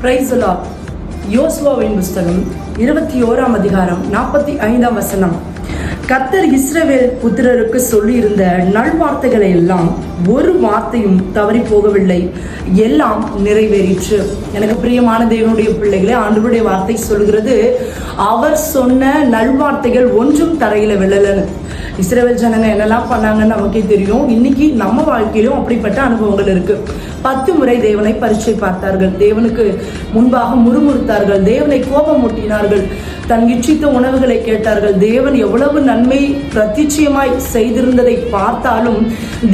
Praise the Lord. யோசுவாவின் புஸ்தகம் 21ஆம் அதிகாரம் 45ஆம் வசனம். கர்த்தர் இஸ்ரவேல் புத்திரருக்கு சொல்லியிருந்த நல்வார்த்தைகளை எல்லாம் ஒரு வார்த்தையும் தவறி போகவில்லை, எல்லாம் நிறைவேறிற்று. எனக்கு பிரியமான தேவனுடைய பிள்ளைகளே, ஆண்டவருடைய வார்த்தை சொல்கிறது, அவர் சொன்ன நல்வார்த்தைகள் ஒன்றும் தரையில விழலன்னு. இஸ்ரவேல் ஜனங்க என்னெல்லாம் பண்ணாங்கன்னு நமக்கே தெரியும். இன்னைக்கு நம்ம வாழ்க்கையிலும் அப்படிப்பட்ட அனுபவங்கள் இருக்கு. 10 முறை தேவனை பரீட்சை பார்த்தார்கள், தேவனுக்கு முன்பாக முறுமுறுத்தார்கள், தேவனை கோபம் மூட்டினார்கள், தன் இச்சித்த உணவுகளை கேட்டார்கள். தேவன் எவ்வளவு நன்மை பிரத்திட்சயமாய் செய்திருந்ததை பார்த்தாலும்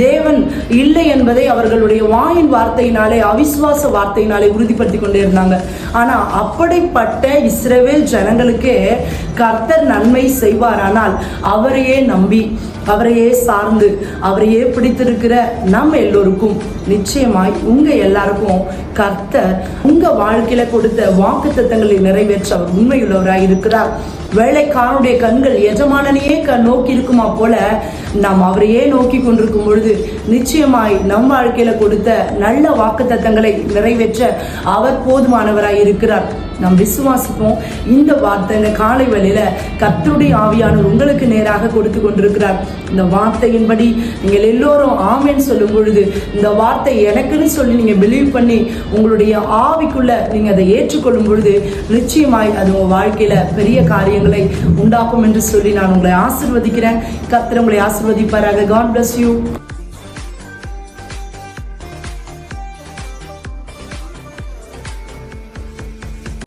தேவன் இல்லை என்பதை அவர்களுடைய வாயின் வார்த்தையினாலே, அவிசுவாச வார்த்தையினாலே உறுதிப்படுத்தி கொண்டே இருந்தாங்க. ஆனா அப்படிப்பட்ட இஸ்ரவேல் ஜனங்களுக்கே கர்த்தர் நன்மை செய்வாரானால் அவரையே நம்பி, அவரையே சார்ந்து, அவரையே பிடித்திருக்கிற நம்ம எல்லோருக்கும் நிச்சயமாய் உங்க எல்லாருக்கும் கர்த்தர் உங்க வாழ்க்கையில கொடுத்த வாக்குத்தத்தங்களை நிறைவேற்ற அவர் உண்மையுள்ளவராய் இருக்கிறார். வேலைக்காரனுடைய கண்கள் எஜமானனையே நோக்கி இருக்குமா போல நாம் அவரையே நோக்கி கொண்டிருக்கும் பொழுது நிச்சயமாய் நம் வாழ்க்கையில கொடுத்த நல்ல வாக்குத்தத்தங்களை நிறைவேற்ற அவர் போதுமானவராய் இருக்கிறார். நாம் விசுவாசிப்போம். இந்த வார்த்தை இந்த காலை வேளையில கர்த்தருடைய ஆவியானவர் உங்களுக்கு நேராக கொடுத்து கொண்டிருக்கிறார். இந்த வார்த்தையின்படி நீங்கள் எல்லோரும் ஆமென் சொல்லும் பொழுது, இந்த வார்த்தை எனக்குன்னு சொல்லி நீங்க பிலீவ் பண்ணி உங்களுடைய ஆவிக்குள்ள நீங்க அதை ஏற்றுக்கொள்ளும் பொழுது நிச்சயமாய் அது உங்க வாழ்க்கையில பெரிய காரியங்களை உண்டாக்கும் என்று சொல்லி நான் உங்களை ஆசீர்வதிக்கிறேன். கர்த்தர் உங்களை ஆசீர்வதிப்பாராக. God bless you.